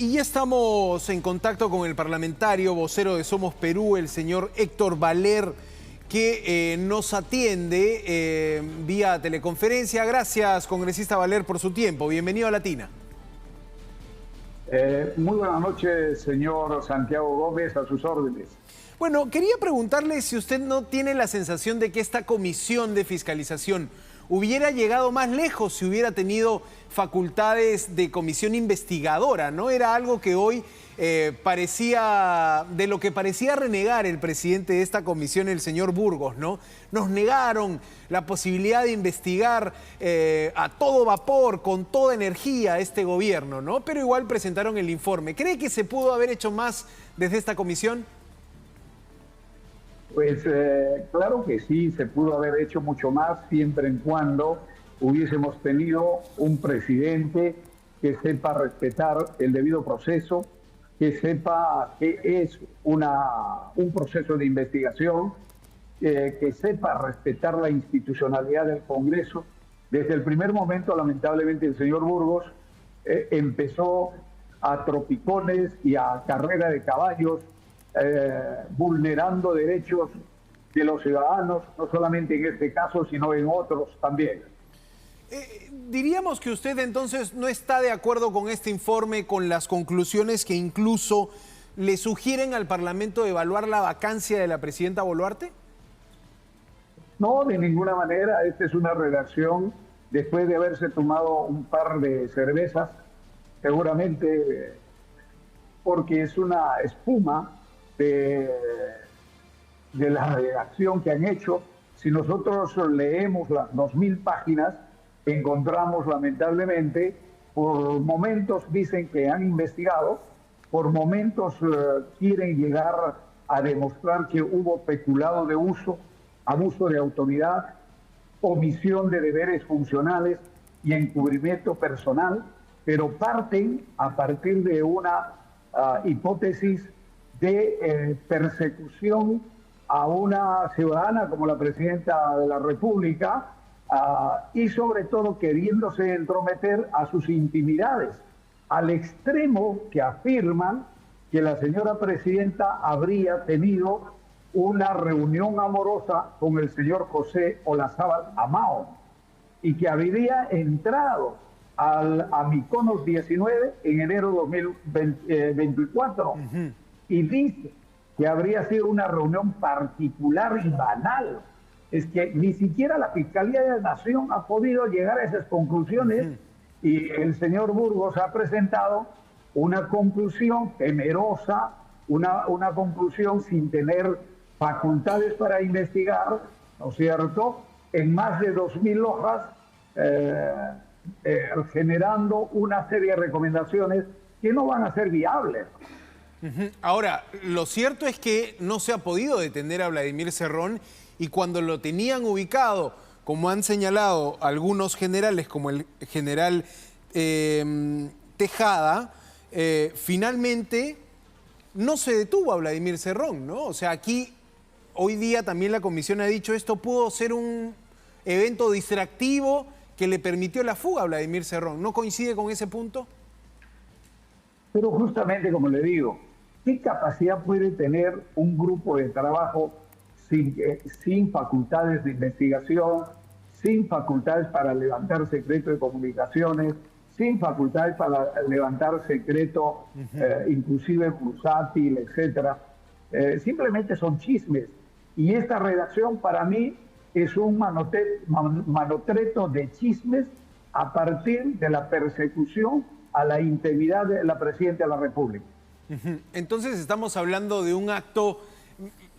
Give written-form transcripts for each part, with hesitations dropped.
Y ya estamos en contacto con el parlamentario, vocero de Somos Perú, el señor Héctor Valer, que nos atiende vía teleconferencia. Gracias, congresista Valer, por su tiempo. Bienvenido a Latina. Muy buenas noches, señor Santiago Gómez, a sus órdenes. Bueno, quería preguntarle si usted no tiene la sensación de que esta comisión de fiscalización hubiera llegado más lejos si hubiera tenido facultades de comisión investigadora, ¿no? Era algo que hoy de lo que parecía renegar el presidente de esta comisión, el señor Burgos, ¿no? Nos negaron la posibilidad de investigar a todo vapor, con toda energía, este gobierno, ¿no? Pero igual presentaron el informe. ¿Cree que se pudo haber hecho más desde esta comisión? Pues claro que sí, se pudo haber hecho mucho más siempre y cuando hubiésemos tenido un presidente que sepa respetar el debido proceso, que sepa que es un proceso de investigación, que sepa respetar la institucionalidad del Congreso. Desde el primer momento, lamentablemente, el señor Burgos empezó a tropicones y a carrera de caballos, vulnerando derechos de los ciudadanos, no solamente en este caso, sino en otros también. Diríamos que usted entonces no está de acuerdo con este informe, con las conclusiones que incluso le sugieren al Parlamento evaluar la vacancia de la presidenta Boluarte. No, de ninguna manera. Esta es una redacción después de haberse tomado un par de cervezas, seguramente porque es una espuma de la redacción que han hecho. Si nosotros leemos las 2000 páginas, encontramos lamentablemente, por momentos dicen que han investigado, por momentos quieren llegar a demostrar que hubo peculado de uso, abuso de autoridad, omisión de deberes funcionales y encubrimiento personal, pero parten a partir de una hipótesis de persecución a una ciudadana como la presidenta de la República y sobre todo queriéndose entrometer a sus intimidades, al extremo que afirman que la señora presidenta habría tenido una reunión amorosa con el señor José Olazábal Amao y que habría entrado a Mykonos 19 en enero de 2024 y dice que habría sido una reunión particular y banal. Es que ni siquiera la Fiscalía de la Nación ha podido llegar a esas conclusiones y el señor Burgos ha presentado una conclusión temerosa, una conclusión sin tener facultades para investigar, ¿no es cierto?, en más de 2000 hojas, generando una serie de recomendaciones que no van a ser viables. Ahora, lo cierto es que no se ha podido detener a Vladimir Cerrón y cuando lo tenían ubicado, como han señalado algunos generales, como el general Tejada, finalmente no se detuvo a Vladimir Cerrón, ¿no? O sea, aquí hoy día también la comisión ha dicho esto pudo ser un evento distractivo que le permitió la fuga a Vladimir Cerrón. ¿No coincide con ese punto? Pero justamente como le digo, ¿qué capacidad puede tener un grupo de trabajo sin facultades de investigación, sin facultades para levantar secreto de comunicaciones, sin facultades para levantar secreto inclusive bursátil, etcétera? Simplemente son chismes. Y esta redacción para mí es un manotreto de chismes a partir de la persecución a la integridad de la presidenta de la República. Entonces estamos hablando de un acto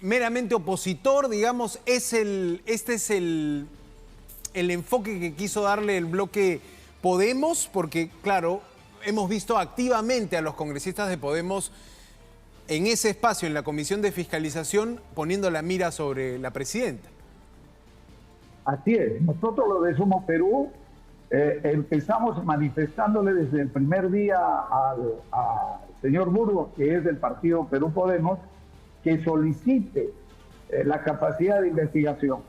meramente opositor, digamos. Este es el enfoque que quiso darle el bloque Podemos, porque claro, hemos visto activamente a los congresistas de Podemos en ese espacio, en la Comisión de Fiscalización, poniendo la mira sobre la presidenta. Así es. Nosotros los de Somos Perú empezamos manifestándole desde el primer día al señor Burgos, que es del partido Perú Podemos, que solicite la capacidad de investigación.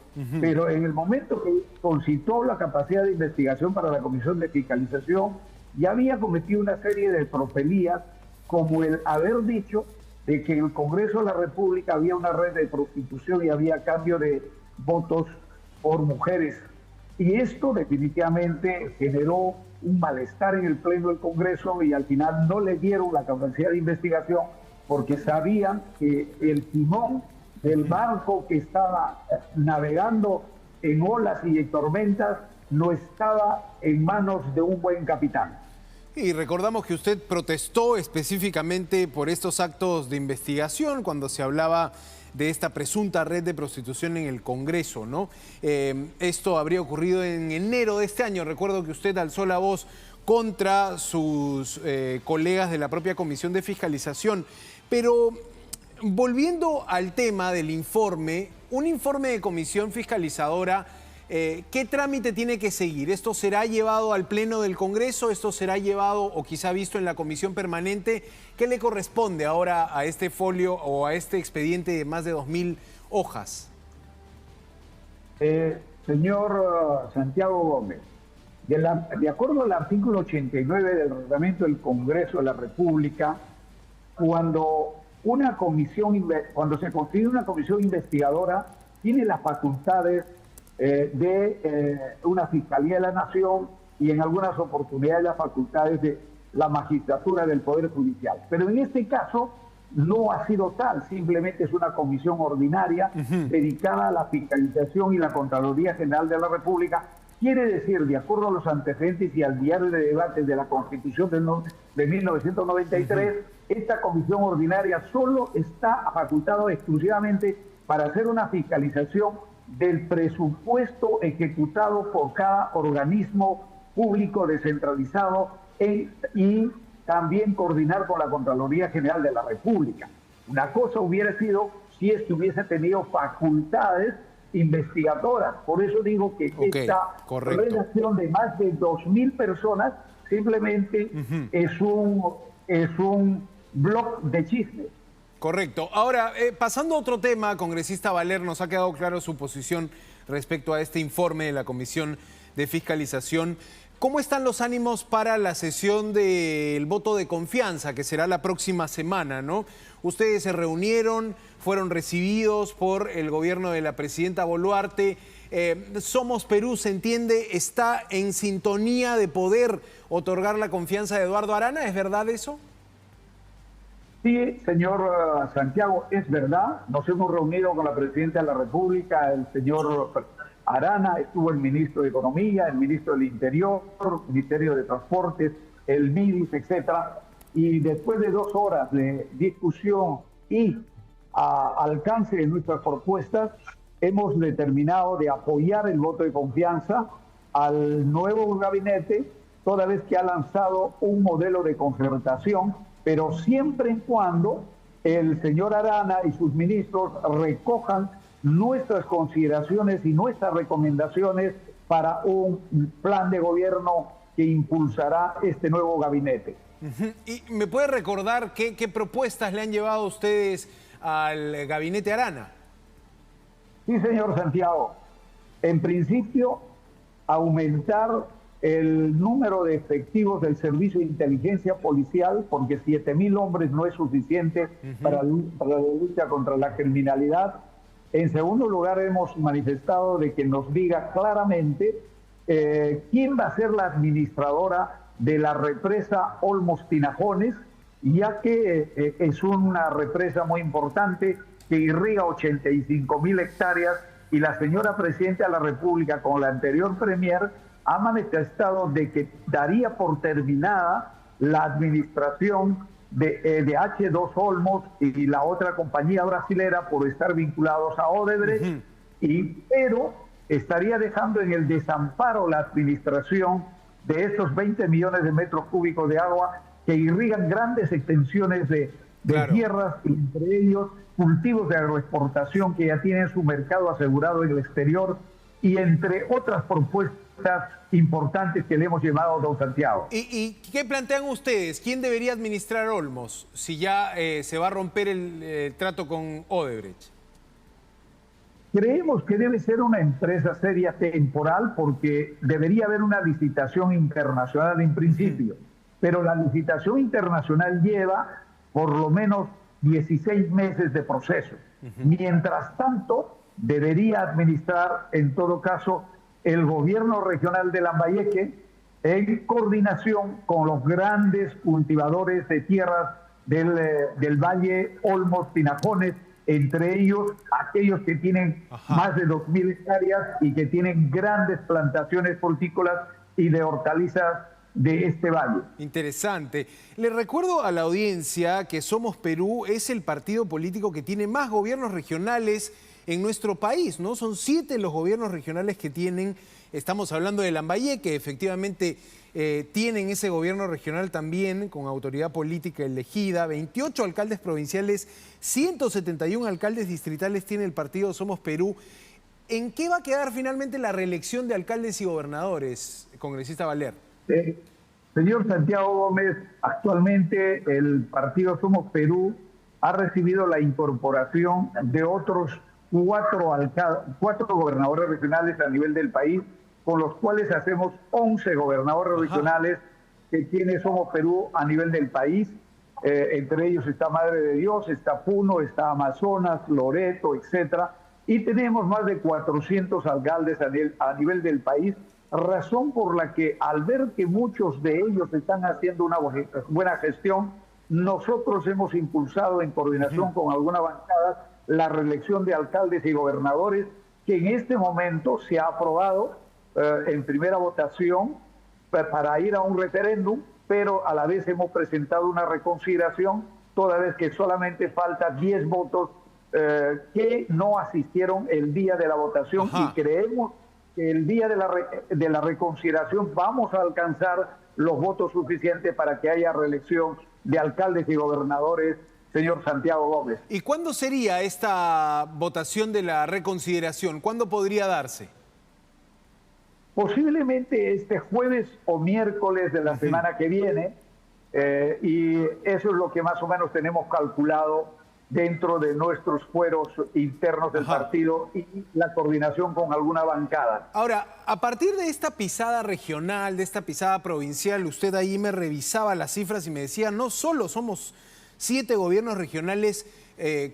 Pero en el momento que concitó la capacidad de investigación para la Comisión de Fiscalización, ya había cometido una serie de tropelías como el haber dicho de que en el Congreso de la República había una red de prostitución y había cambio de votos por mujeres. Y esto definitivamente generó un malestar en el Pleno del Congreso y al final no le dieron la capacidad de investigación porque sabían que el timón del barco que estaba navegando en olas y en tormentas no estaba en manos de un buen capitán. Y recordamos que usted protestó específicamente por estos actos de investigación cuando se hablaba de esta presunta red de prostitución en el Congreso, ¿no? Esto habría ocurrido en enero de este año. Recuerdo que usted alzó la voz contra sus colegas de la propia Comisión de Fiscalización. Pero volviendo al tema del informe, un informe de comisión fiscalizadora, ¿qué trámite tiene que seguir? ¿Esto será llevado al Pleno del Congreso? ¿Esto será llevado o quizá visto en la comisión permanente? ¿Qué le corresponde ahora a este folio o a este expediente de más de 2.000 hojas? Señor Santiago Gómez, de acuerdo al artículo 89 del reglamento del Congreso de la República, cuando se constituye una comisión investigadora, tiene las facultades de una Fiscalía de la Nación y en algunas oportunidades las facultades de la magistratura del Poder Judicial. Pero en este caso no ha sido tal, simplemente es una comisión ordinaria dedicada a la fiscalización y la Contraloría General de la República. Quiere decir, de acuerdo a los antecedentes y al diario de debates de la Constitución de 1993, esta comisión ordinaria solo está facultada exclusivamente para hacer una fiscalización del presupuesto ejecutado por cada organismo público descentralizado y también coordinar con la Contraloría General de la República. Una cosa hubiera sido si es que hubiese tenido facultades investigadoras. Por eso digo que esta relación de más de 2.000 personas simplemente es un blog de chismes. Correcto. Ahora, pasando a otro tema, congresista Valer, nos ha quedado claro su posición respecto a este informe de la Comisión de Fiscalización. ¿Cómo están los ánimos para la sesión del voto de confianza, que será la próxima semana, ¿no? Ustedes se reunieron, fueron recibidos por el gobierno de la presidenta Boluarte. Somos Perú, se entiende, está en sintonía de poder otorgar la confianza de Eduardo Arana. ¿Es verdad eso? Sí, señor Santiago, es verdad. Nos hemos reunido con la presidenta de la República, el señor Arana, estuvo el ministro de Economía, el ministro del Interior, el Ministerio de Transportes, el MIDIS, etcétera. Y después de 2 horas de discusión y alcance de nuestras propuestas, hemos determinado de apoyar el voto de confianza al nuevo gabinete, toda vez que ha lanzado un modelo de concertación, pero siempre y cuando el señor Arana y sus ministros recojan nuestras consideraciones y nuestras recomendaciones para un plan de gobierno que impulsará este nuevo gabinete. ¿Y me puede recordar qué propuestas le han llevado a ustedes al gabinete Arana? Sí, señor Santiago. En principio, aumentar el número de efectivos del Servicio de Inteligencia Policial, porque 7.000 hombres no es suficiente para la lucha contra la criminalidad. En segundo lugar, hemos manifestado de que nos diga claramente quién va a ser la administradora de la represa Olmos Tinajones, ya que es una represa muy importante que irriga 85.000 hectáreas y la señora presidenta de la República con la anterior premier ha manifestado de que daría por terminada la administración de H2 Olmos y la otra compañía brasilera por estar vinculados a Odebrecht, pero estaría dejando en el desamparo la administración de esos 20 millones de metros cúbicos de agua que irrigan grandes extensiones de tierras, entre ellos cultivos de agroexportación que ya tienen su mercado asegurado en el exterior, y entre otras propuestas importantes que le hemos llevado a don Santiago. ¿Y qué plantean ustedes? ¿Quién debería administrar Olmos si ya se va a romper el trato con Odebrecht? Creemos que debe ser una empresa seria temporal porque debería haber una licitación internacional en principio. pero la licitación internacional lleva por lo menos 16 meses de proceso. Mientras tanto, debería administrar, en todo caso, el gobierno regional de Lambayeque en coordinación con los grandes cultivadores de tierras del Valle Olmos, Tinajones, entre ellos aquellos que tienen más de 2.000 hectáreas y que tienen grandes plantaciones frutícolas y de hortalizas de este valle. Interesante. Le recuerdo a la audiencia que Somos Perú es el partido político que tiene más gobiernos regionales en nuestro país, ¿no? Son 7 los gobiernos regionales que tienen. Estamos hablando de Lambayeque, que efectivamente tienen ese gobierno regional también con autoridad política elegida, 28 alcaldes provinciales, 171 alcaldes distritales tiene el partido Somos Perú. ¿En qué va a quedar finalmente la reelección de alcaldes y gobernadores, congresista Valer? Señor Santiago Gómez, actualmente el partido Somos Perú ha recibido la incorporación de otros 4 gobernadores regionales a nivel del país, con los cuales hacemos 11 gobernadores regionales que tiene Somos Perú a nivel del país. Entre ellos está Madre de Dios, está Puno, está Amazonas, Loreto, etcétera. Y tenemos más de 400 alcaldes a nivel del país, razón por la que al ver que muchos de ellos están haciendo una buena gestión, nosotros hemos impulsado en coordinación con alguna bancada la reelección de alcaldes y gobernadores, que en este momento se ha aprobado en primera votación para ir a un referéndum, pero a la vez hemos presentado una reconsideración, toda vez que solamente falta 10 votos que no asistieron el día de la votación. Y creemos que el día de la reconsideración vamos a alcanzar los votos suficientes para que haya reelección de alcaldes y gobernadores, señor Santiago Gómez. ¿Y cuándo sería esta votación de la reconsideración? ¿Cuándo podría darse? Posiblemente este jueves o miércoles de la semana que viene, y eso es lo que más o menos tenemos calculado dentro de nuestros fueros internos del partido y la coordinación con alguna bancada. Ahora, a partir de esta pisada regional, de esta pisada provincial, usted ahí me revisaba las cifras y me decía, no solo somos 7 gobiernos regionales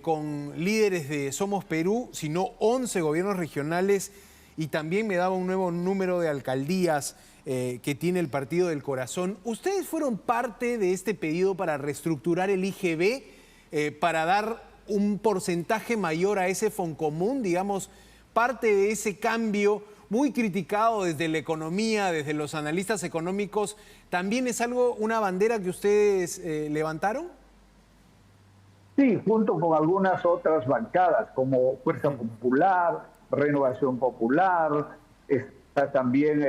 con líderes de Somos Perú, sino 11 gobiernos regionales, y también me daba un nuevo número de alcaldías que tiene el Partido del Corazón. ¿Ustedes fueron parte de este pedido para reestructurar el IGB, para dar un porcentaje mayor a ese Foncomún, digamos, parte de ese cambio muy criticado desde la economía, desde los analistas económicos? ¿También es algo, una bandera que ustedes levantaron? Sí, junto con algunas otras bancadas, como Fuerza Popular, Renovación Popular, está también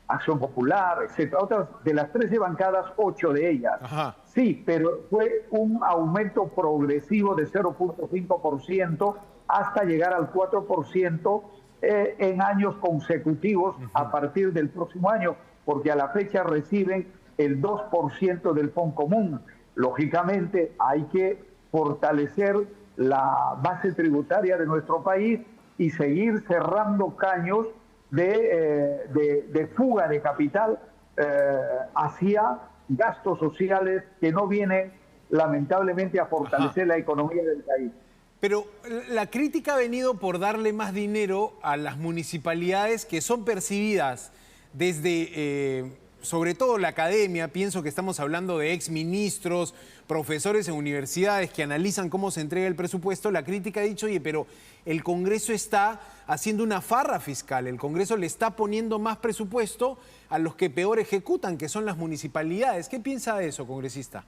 Acción Popular, etcétera. Otras de las 13 bancadas, 8 de ellas. Sí, pero fue un aumento progresivo de 0.5% hasta llegar al 4% en años consecutivos a partir del próximo año, porque a la fecha reciben el 2% del Foncomún. Lógicamente hay que fortalecer la base tributaria de nuestro país y seguir cerrando caños de fuga de capital hacia gastos sociales que no vienen lamentablemente a fortalecer la economía del país. Pero la crítica ha venido por darle más dinero a las municipalidades que son percibidas desde, sobre todo la academia. Pienso que estamos hablando de exministros, profesores en universidades que analizan cómo se entrega el presupuesto. La crítica ha dicho, oye, pero el Congreso está haciendo una farra fiscal, el Congreso le está poniendo más presupuesto a los que peor ejecutan, que son las municipalidades. ¿Qué piensa de eso, congresista?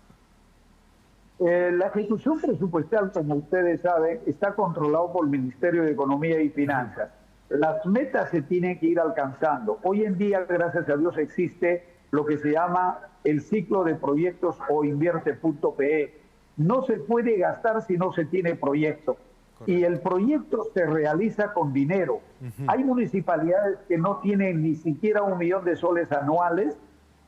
La ejecución presupuestal, como ustedes saben, está controlado por el Ministerio de Economía y Finanzas. Las metas se tienen que ir alcanzando. Hoy en día, gracias a Dios, existe lo que se llama el ciclo de proyectos o invierte.pe. No se puede gastar si no se tiene proyecto. Correcto. Y el proyecto se realiza con dinero. Hay municipalidades que no tienen ni siquiera $1 millón de soles anuales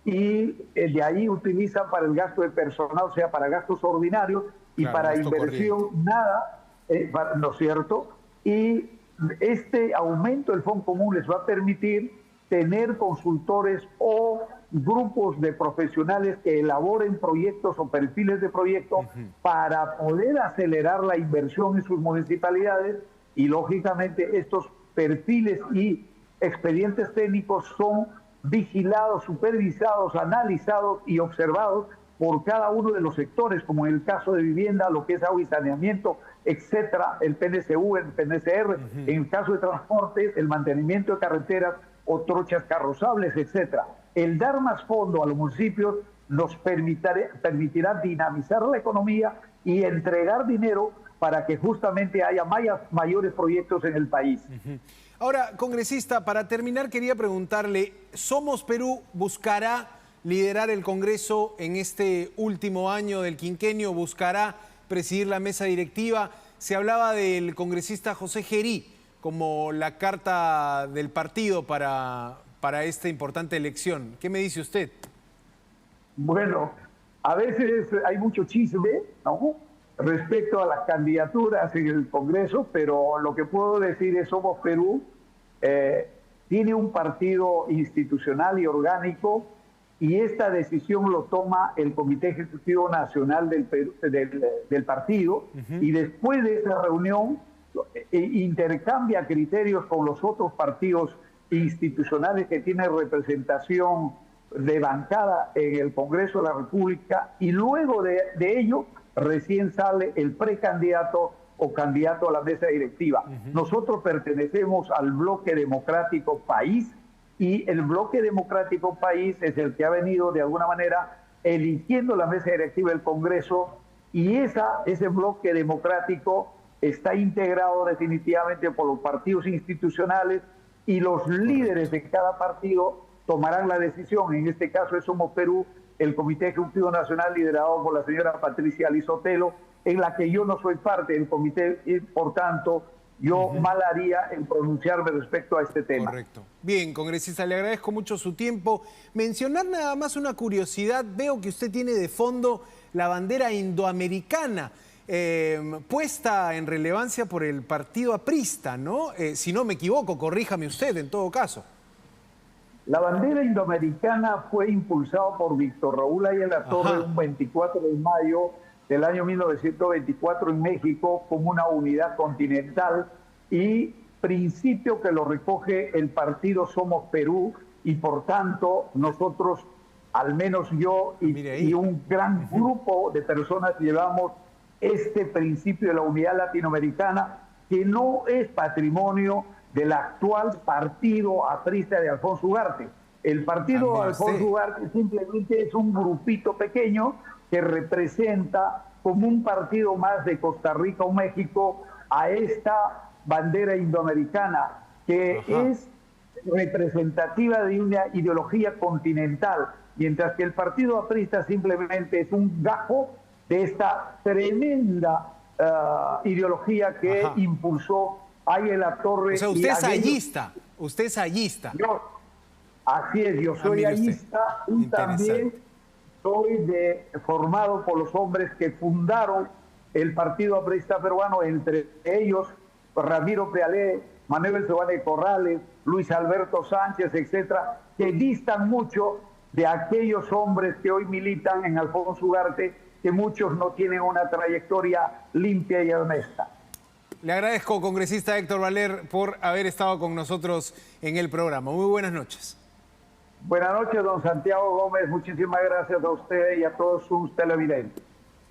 y de ahí utilizan para el gasto de personal, o sea, para gastos ordinarios, y claro, para inversión corriente. Nada, ¿no es cierto? Y este aumento del Fondo Común les va a permitir tener consultores o grupos de profesionales que elaboren proyectos o perfiles de proyectos para poder acelerar la inversión en sus municipalidades, y lógicamente estos perfiles y expedientes técnicos son vigilados, supervisados, analizados y observados por cada uno de los sectores, como en el caso de vivienda, lo que es agua y saneamiento, etcétera, el PNCU, el PNCR, en el caso de transportes, el mantenimiento de carreteras o trochas carrozables, etcétera. El dar más fondo a los municipios nos permitirá dinamizar la economía y entregar dinero para que justamente haya mayores proyectos en el país. Ahora, congresista, para terminar quería preguntarle, ¿Somos Perú buscará liderar el Congreso en este último año del quinquenio? ¿Buscará presidir la mesa directiva? Se hablaba del congresista José Gerí como la carta del partido para esta importante elección. ¿Qué me dice usted? Bueno, a veces hay mucho chisme, ¿no?, respecto a las candidaturas en el Congreso, pero lo que puedo decir es Somos Perú tiene un partido institucional y orgánico, y esta decisión lo toma el Comité Ejecutivo Nacional del partido, y después de esa reunión intercambia criterios con los otros partidos institucionales que tienen representación de bancada en el Congreso de la República, y luego de ello recién sale el precandidato o candidato a la mesa directiva. Nosotros pertenecemos al Bloque Democrático País, y el Bloque Democrático País es el que ha venido de alguna manera eligiendo la mesa directiva del Congreso, y ese bloque democrático está integrado definitivamente por los partidos institucionales, y los líderes de cada partido tomarán la decisión. En este caso es Somos Perú, el Comité Ejecutivo Nacional liderado por la señora Patricia Lizotelo, en la que yo no soy parte del comité, y por tanto yo mal haría en pronunciarme respecto a este tema. Correcto. Bien, congresista, le agradezco mucho su tiempo. Mencionar nada más una curiosidad, veo que usted tiene de fondo la bandera indoamericana, puesta en relevancia por el partido aprista, ¿no? Si no me equivoco, corríjame usted en todo caso. La bandera indoamericana fue impulsada por Víctor Raúl Ayala Torre un 24 de mayo del año 1924 en México, como una unidad continental, y principio que lo recoge el partido Somos Perú, y por tanto nosotros, al menos yo y un gran grupo de personas, llevamos este principio de la unidad latinoamericana, que no es patrimonio del actual partido aprista de Alfonso Ugarte. El partido de Alfonso Ugarte simplemente es un grupito pequeño que representa como un partido más de Costa Rica o México a esta bandera indoamericana, que es representativa de una ideología continental, mientras que el partido aprista simplemente es un gajo de esta tremenda ideología que impulsó Ayala Torre. O sea, usted es ayllista, usted es ayllista. Así es, yo soy ayllista, y también soy formado por los hombres que fundaron el Partido Aprista Peruano, entre ellos Ramiro Prealé, Manuel Giovanni Corrales, Luis Alberto Sánchez, etcétera, que distan mucho de aquellos hombres que hoy militan en Alfonso Ugarte, que muchos no tienen una trayectoria limpia y honesta. Le agradezco, congresista Héctor Valer, por haber estado con nosotros en el programa. Muy buenas noches. Buenas noches, don Santiago Gómez. Muchísimas gracias a usted y a todos sus televidentes.